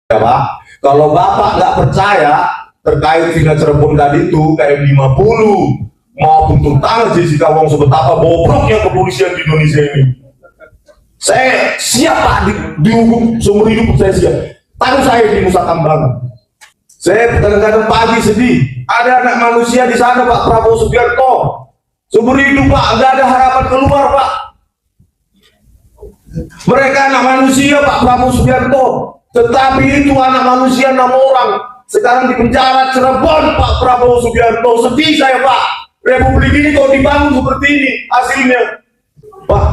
Ya Pak, kalau Bapak nggak percaya terkait Vina Cirebon tadi itu KM50 maupun tentang Jessica Wongso, betapa bobroknya kepolisian di Indonesia ini, saya siap Pak dihukum seumur hidup, saya siap. Taruh saya di Nusa Kambangan. Saya kadang-kadang pagi sedih, ada anak manusia di sana Pak Prabowo Subianto, seumur hidup Pak, nggak ada harapan keluar Pak. Mereka anak manusia Pak Prabowo Subianto, tetapi itu anak manusia 6 orang sekarang di penjara Cirebon Pak Prabowo Subianto. Sedih saya Pak, Republik ini kok dibangun seperti ini hasilnya Pak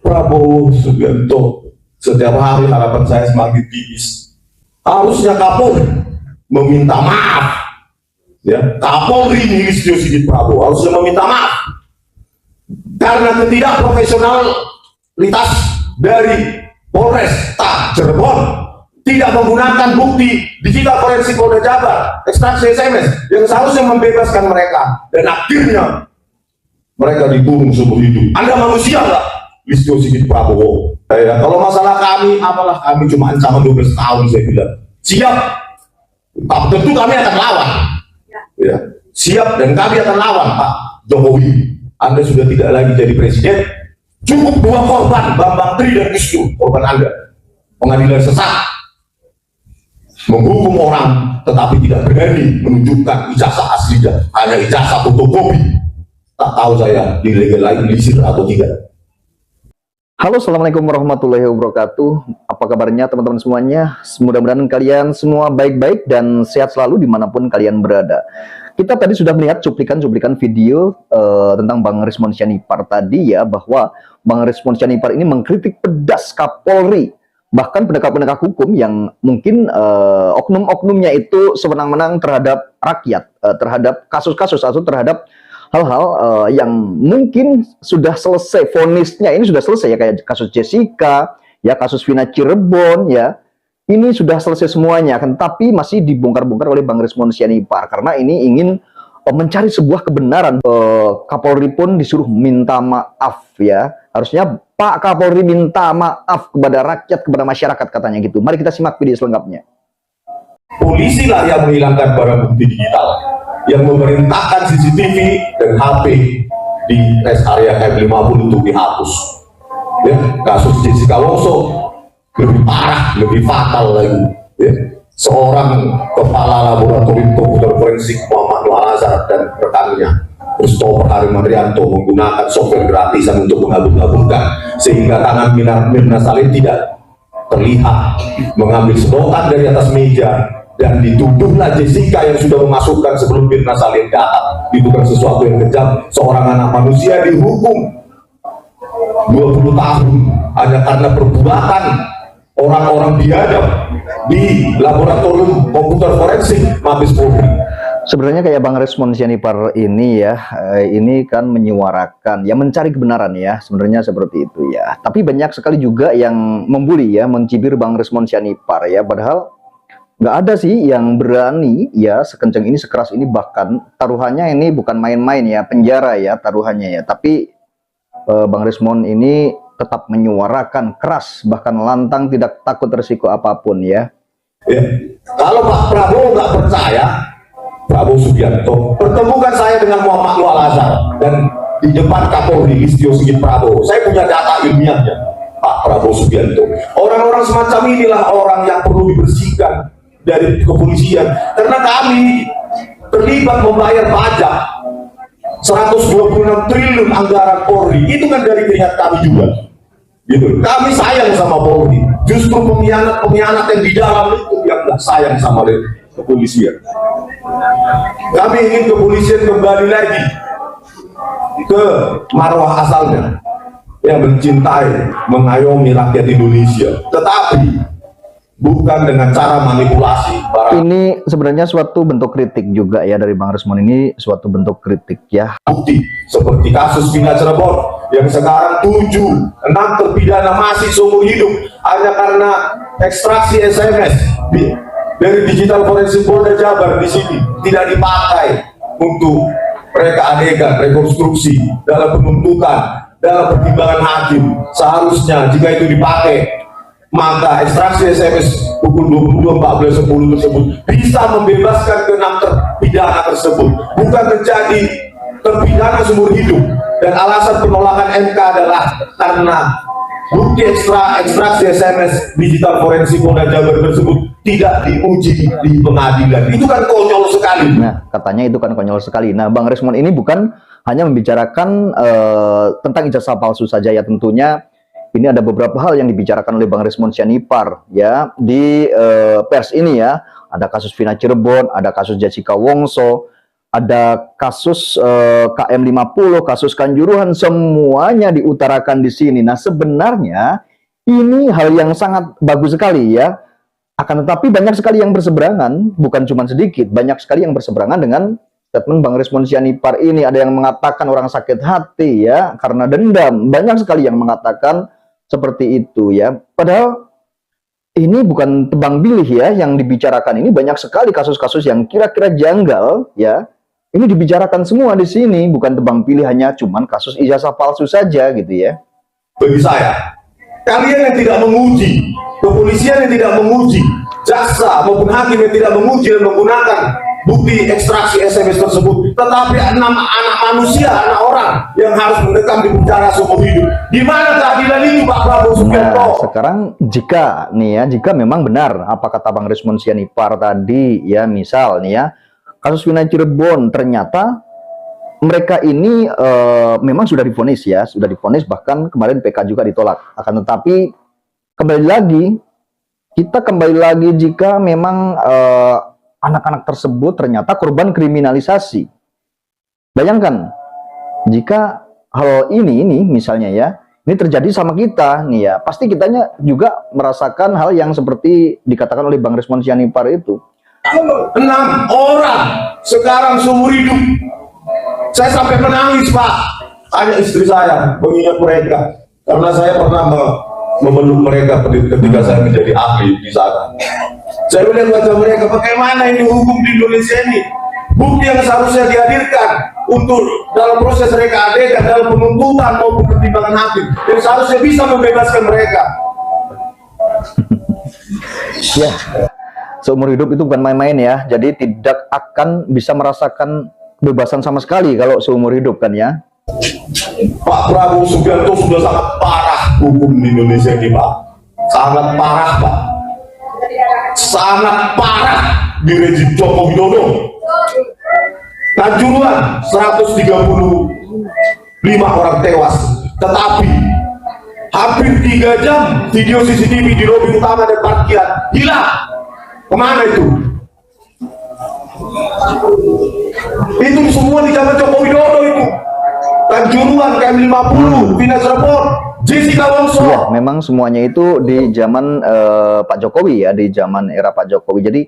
Prabowo Subianto. Setiap hari harapan saya semakin tipis. Harusnya Kapolri meminta maaf, ya, Kapolri Listio Sigit Prabowo harusnya meminta maaf karena ketidakprofesionalitas dari Polresta Cirebon, tidak menggunakan bukti digital forensik Polda Jabar, ekstraksi SMS yang seharusnya membebaskan mereka, dan akhirnya mereka dikurung seumur hidup. Anda manusia nggak, Listio Sigit Prabowo? Ya, kalau masalah kami, apalah kami cuma ancaman 12 tahun, saya bilang siap. Tentu kami akan lawan, ya, siap, dan kami akan lawan Pak Jokowi. Anda sudah tidak lagi jadi presiden, cukup 2 korban, Bambang Tri dan Wisnu, korban Anda. Pengadilan sesat menghukum orang tetapi tidak berani menunjukkan ijazah aslinya, hanya ijazah fotokopi. Tak tahu saya dilegalisir atau tidak. Halo, assalamualaikum warahmatullahi wabarakatuh. Apa kabarnya teman-teman semuanya? Mudah-mudahan kalian semua baik-baik dan sehat selalu dimanapun kalian berada. Kita tadi sudah melihat cuplikan-cuplikan video tentang Bang Rismon Syanipar tadi, ya, bahwa Bang Rismon Syanipar ini mengkritik pedas Kapolri, bahkan penegak-penegak hukum yang mungkin oknum-oknumnya itu sewenang-wenang terhadap rakyat, terhadap kasus-kasus atau terhadap hal-hal yang mungkin sudah selesai, vonisnya ini sudah selesai, ya, kayak kasus Jessica, ya, kasus Vina Cirebon, ya, ini sudah selesai semuanya, kan, tapi masih dibongkar-bongkar oleh Bang Rismon Syanipar karena ini ingin mencari sebuah kebenaran. Kapolri pun disuruh minta maaf, ya, harusnya Pak Kapolri minta maaf kepada rakyat, kepada masyarakat, katanya gitu. Mari kita simak video selengkapnya. Polisi lah yang menghilangkan barang bukti digital, yang memerintahkan CCTV dan HP di rest area KM50 untuk dihapus. Ya, kasus Jessica Wongso lebih parah, lebih fatal lagi. Ya, seorang kepala laboratorium komputer forensik Muhammad Nur Al-Azhar dan rekannya Christopher Harimanrianto menggunakan software gratisan untuk mengabur-aburkan sehingga tangan Mirna Salihin tidak terlihat mengambil sedotan dari atas meja, dan dituduhlah Jessica yang sudah memasukkan sebelum Mirna Salihin datang. Itu kan sesuatu yang kejam. Seorang anak manusia dihukum 20 tahun hanya karena perbuatan orang-orang biadab di laboratorium komputer forensik Mabes Polri. Sebenarnya kayak Bang Rismon Syanipar ini, ya, ini kan menyuarakan, ya, mencari kebenaran, ya, sebenarnya seperti itu, ya. Tapi banyak sekali juga yang membuli, ya, mencibir Bang Rismon Syanipar, ya, padahal nggak ada sih yang berani, ya, sekencang ini, sekeras ini, bahkan taruhannya ini bukan main-main, ya, penjara, ya, taruhannya, ya. Tapi Bang Rismon ini tetap menyuarakan keras, bahkan lantang, tidak takut resiko apapun, ya. Ya. Kalau Pak Prabowo nggak percaya, Prabowo Subianto, pertemukan saya dengan Muhammad Nur Al-Azhar dan di depan Kapolri Listio Sigit Prabowo. Saya punya data ilmiahnya, Pak Prabowo Subianto. Orang-orang semacam inilah orang yang perlu dibersihkan dari kepolisian, karena kami terlibat membayar pajak 126 triliun anggaran Polri, itu kan dari keringat kami juga, gitu. Kami sayang sama Polri, justru pengkhianat yang di dalam itu yang nggak sayang sama kepolisian. Kami ingin kepolisian kembali lagi ke marwah asalnya, yang mencintai, mengayomi rakyat Indonesia, tetapi bukan dengan cara manipulasi barang. Ini sebenarnya suatu bentuk kritik juga, ya, dari Bang Rismon ini, suatu bentuk kritik, ya. Bukti seperti kasus Vina Cirebon yang sekarang 6 terpidana masih seumur hidup hanya karena ekstraksi SMS dari digital forensik Polda Jabar di sini tidak dipakai untuk mereka adegan rekonstruksi dalam penuntutan, dalam pertimbangan hakim. Seharusnya jika itu dipakai, maka ekstraksi SMS pukul 22.14.10 tersebut bisa membebaskan keenam terpidana tersebut, bukan menjadi terpidana seumur hidup. Dan alasan penolakan MK adalah karena bukti ekstraksi SMS digital forensik Polda Jabar tersebut tidak diuji di pengadilan. Itu kan konyol sekali. Nah, katanya itu kan konyol sekali. Nah, Bang Resmond ini bukan hanya membicarakan tentang ijazah palsu saja ya, tentunya ini ada beberapa hal yang dibicarakan oleh Bang Resmond Sianipar ya di pers ini ya. Ada kasus Vina Cirebon, ada kasus Jessica Wongso, ada kasus KM50, kasus Kanjuruhan, semuanya diutarakan di sini. Nah, sebenarnya ini hal yang sangat bagus sekali ya. Akan tetapi banyak sekali yang berseberangan, bukan cuma sedikit, banyak sekali yang berseberangan dengan statement Bang Resmond Sianipar ini. Ada yang mengatakan orang sakit hati ya karena dendam, banyak sekali yang mengatakan seperti itu ya. Padahal ini bukan tebang pilih ya yang dibicarakan, ini banyak sekali kasus-kasus yang kira-kira janggal ya. Ini dibicarakan semua di sini, bukan tebang pilih hanya cuman kasus ijazah palsu saja gitu ya. Bagi saya, kalian yang tidak menguji, kepolisian yang tidak menguji, jaksa maupun hakim yang tidak menguji dan menggunakan bukti ekstraksi SMS tersebut, tetapi anak manusia, anak orang yang harus mendekam di penjara seumur hidup. Di mana keadilan itu, Pak Prabowo Subianto? Nah, sekarang jika nih ya, jika memang benar apa kata Bang Resmond Sianipar tadi ya, misal nih ya, kasus Vina Cirebon ternyata mereka ini memang sudah divonis ya, sudah divonis, bahkan kemarin PK juga ditolak. Akan tetapi kembali lagi, kita kembali lagi jika memang anak-anak tersebut ternyata korban kriminalisasi. Bayangkan jika hal ini misalnya ya, ini terjadi sama kita nih ya, pasti kitanya juga merasakan hal yang seperti dikatakan oleh Bang Resmond Sianipar itu. 6 orang sekarang seumur hidup. Saya sampai menangis, Pak. Hanya istri saya mengingat mereka, karena saya pernah memeluk mereka ketika saya menjadi ahli di sana. Saya melihat wajah mereka, bagaimana ini hukum di Indonesia ini. Bukti yang seharusnya dihadirkan untuk dalam proses reka adegan, dalam penuntutan maupun pertimbangan hakim, yang seharusnya bisa membebaskan mereka. Ya, seumur hidup itu bukan main-main ya. Jadi tidak akan bisa merasakan kebebasan sama sekali kalau seumur hidup kan ya. Pak Prabowo Subianto sudah sangat parah hukum di Indonesia ini, Pak. Sangat parah, Pak. Sangat parah di rejim Joko Widodo. Kanjuruhan 135 orang tewas, tetapi hampir 3 jam video CCTV di lobi utama dan parkiran hilang. Kemana itu? Itu semua di zaman Joko Widodo itu. Kanjuruhan, KM50, Vina Cirebon, Jessica Wongso. Ya, memang semuanya itu di zaman Pak Jokowi ya, di zaman era Pak Jokowi. Jadi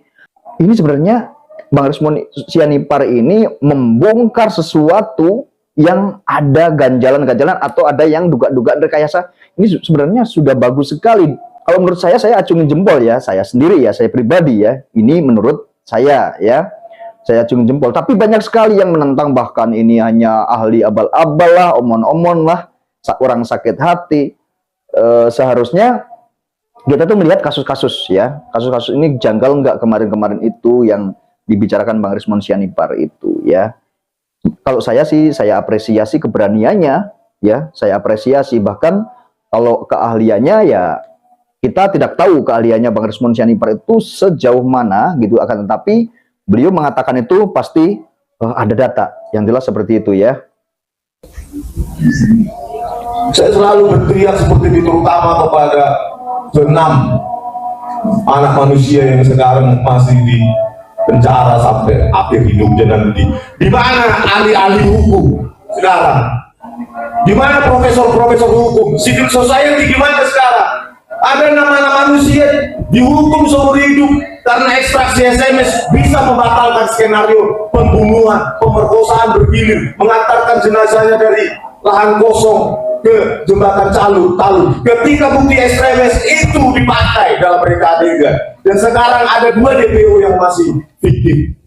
ini sebenarnya Bang Resmond Sianipar ini membongkar sesuatu yang ada ganjalan-ganjalan atau ada yang dugaan-dugaan rekayasa. Ini sebenarnya sudah bagus sekali. Kalau menurut saya acungin jempol ya, saya sendiri ya, saya pribadi ya. Ini menurut saya ya, saya acungin jempol. Tapi banyak sekali yang menentang, bahkan ini hanya ahli abal-abal lah, omon-omon lah, orang sakit hati. Seharusnya kita tuh melihat kasus-kasus ya, kasus-kasus ini janggal nggak kemarin-kemarin itu yang dibicarakan Bang Resmond Sianipar itu ya. Kalau saya sih, saya apresiasi keberaniannya ya, saya apresiasi. Bahkan kalau keahliannya ya, kita tidak tahu keahliannya Bang Resmond Sianipar itu sejauh mana gitu, akan tetapi beliau mengatakan itu pasti ada data yang jelas seperti itu ya. Saya selalu berteriak seperti itu, terutama kepada 6 anak manusia yang sekarang masih di penjara sampai akhir hidupnya nanti. Di mana ahli-ahli hukum sekarang? Di mana profesor-profesor hukum? Civil society di mana sekarang? Ada nama-nama manusia dihukum seumur hidup karena ekstraksi SMS bisa membatalkan skenario pembunuhan, pemerkosaan bergilir, mengantarkan jenazahnya dari lahan kosong ke jembatan Talu. Ketika bukti SMS itu dipakai dalam reka adegan, dan sekarang ada 2 DPO yang masih fiktif.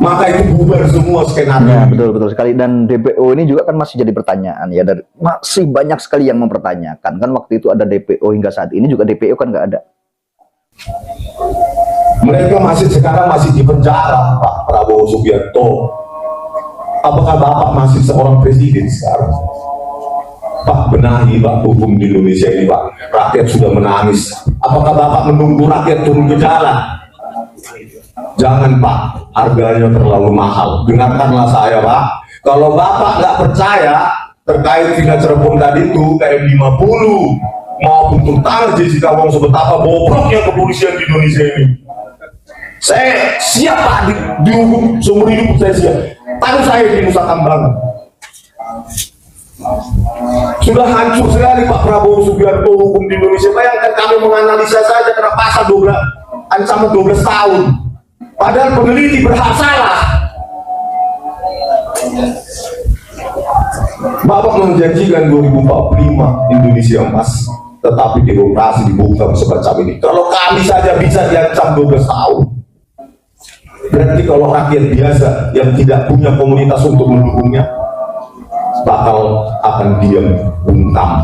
maka itu bubar semua skenario. Ya, betul sekali. Dan DPO ini juga kan masih jadi pertanyaan ya, dan masih banyak sekali yang mempertanyakan. Kan waktu itu ada DPO, hingga saat ini juga DPO kan nggak ada. Mereka sekarang masih di penjara, Pak Prabowo Subianto. Apakah Bapak masih seorang presiden sekarang? Pak, benahi Pak hukum di Indonesia ini, Pak. Rakyat sudah menangis. Apakah Bapak menunggu rakyat turun ke jalan? Jangan, Pak, harganya terlalu mahal. Dengarkanlah saya, Pak. Kalau Bapak nggak percaya terkait Vina Cirebon tadi itu, KM50 maupun tentang Jessica Wongso, betapa bobroknya kepolisian di Indonesia ini. Saya siap, Pak, dihukum seumur hidup. Saya siap. Taruh saya di Nusa Kambangan. Sudah hancur sekali Pak Prabowo Subianto hukum di Indonesia. Bayangkan kami menganalisa saja kena pasal 12, ancaman 12 tahun. Padahal peneliti berhak salah. Bapak menjanjikan 2045 Indonesia emas, tetapi demokrasi dibuka semacam ini. Kalau kami saja bisa diancam 12 tahun, berarti kalau rakyat biasa yang tidak punya komunitas untuk mendukungnya bakal akan diam bungkam.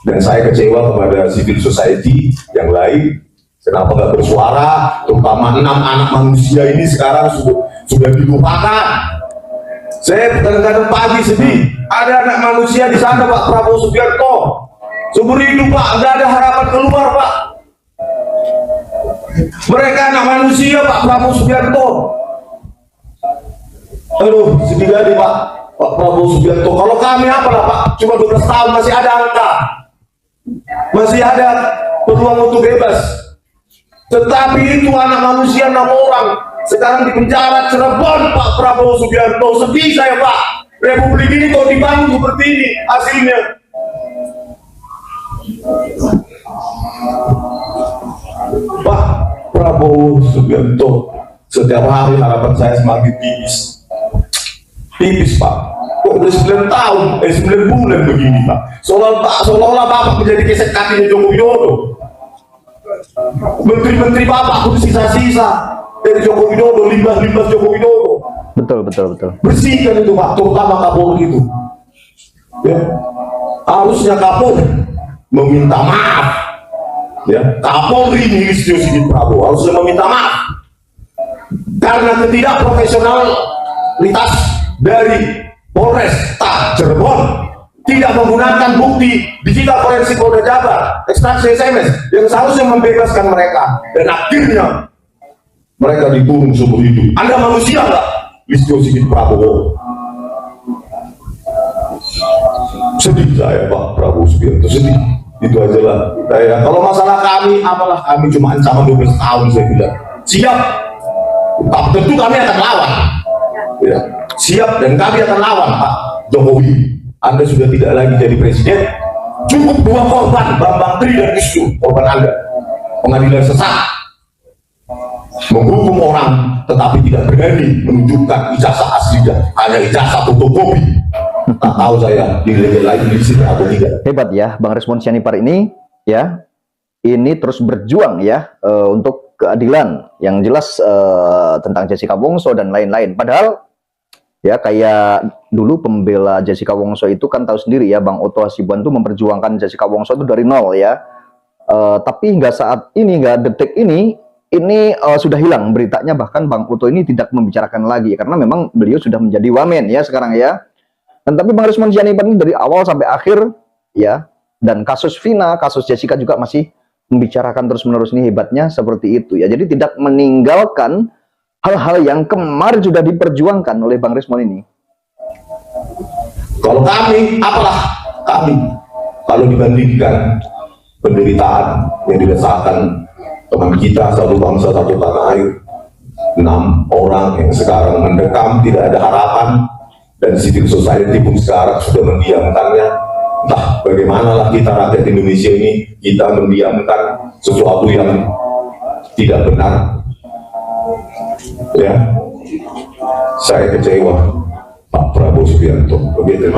Dan saya kecewa kepada civil society yang lain, kenapa nggak bersuara, terutama 6 anak manusia ini sekarang sudah dilupakan. Saya kadang-kadang pagi sedih, ada anak manusia di sana Pak Prabowo Subianto, seumur hidup Pak, nggak ada harapan keluar Pak. Mereka anak manusia Pak Prabowo Subianto. Aduh, sedih kali Pak Prabowo Subianto. Kalau kami apalah Pak, cuma 12 tahun masih ada angka, masih ada peluang untuk bebas. Tetapi itu anak manusia 6 orang sekarang di penjara Cirebon Pak Prabowo Subianto. Sedih saya Pak, Republik ini kok dibangun seperti ini hasilnya. Pak Prabowo Subianto, setiap hari harapan saya semakin tipis Pak. Kok udah 9 tahun, 9 bulan begini Pak. Seolah-olah Bapak menjadi kesek kakinya Joko Widodo. Menteri-menteri Bapak pun sisa-sisa dari Joko Widodo, limbah-limbah Joko Widodo. Betul. Bersihkan itu Pak, terutama Kapolri itu. Ya. Harusnya Kapolri meminta maaf. Ya, Kapolri Listio Sigit Prabowo harusnya meminta maaf karena ketidakprofesionalitas dari Polresta Cirebon tidak menggunakan bukti digital forensik Polda Jabar, ekstraksi SMS yang seharusnya membebaskan mereka, dan akhirnya mereka dikurung seumur hidup. Anda manusia nggak, Listio Sigit Prabowo? Sedih saya Pak Prabowo Subianto, sedih. Itu aja lah. Ya, kalau masalah kami, apalah kami cuma ancaman 12 tahun saya bilang. Siap. Tapi tentu kami akan lawan. Ya, siap, dan kami akan lawan Pak Jokowi. Anda sudah tidak lagi jadi presiden. Cukup 2 korban, Bambang Tri dan Wisnu, korban Anda. Pengadilan sesat. Menghukum orang tetapi tidak berani menunjukkan ijazah aslinya, hanya ijazah fotokopi. Tak tahu saya di level lain di sini atau tidak. Hebat ya Bang Resmond Sianipar ini ya. Ini terus berjuang ya untuk keadilan yang jelas tentang Jessica Wongso dan lain-lain. Padahal ya kayak dulu pembela Jessica Wongso itu kan tahu sendiri ya, Bang Otto Hasibuan itu memperjuangkan Jessica Wongso itu dari nol ya. Tapi hingga saat ini, hingga detik ini sudah hilang beritanya, bahkan Bang Otto ini tidak membicarakan lagi karena memang beliau sudah menjadi wamen ya sekarang ya. Dan tapi Bang Resmond Sianipar ini dari awal sampai akhir ya, dan kasus Vina, kasus Jessica juga masih membicarakan terus-menerus, ini hebatnya seperti itu ya. Jadi tidak meninggalkan hal-hal yang kemarin sudah diperjuangkan oleh Bang Resmond ini. Kalau kami, apalah kami kalau dibandingkan penderitaan yang dirasakan teman kita satu bangsa satu tanah air, 6 orang yang sekarang mendekam tidak ada harapan, dan civil society pun sekarang sudah mendiamkannya. Entah bagaimanalah kita rakyat Indonesia ini, kita mendiamkan sesuatu yang tidak benar. Ya, saya kecewa Pak Prabowo Subianto. Begitu.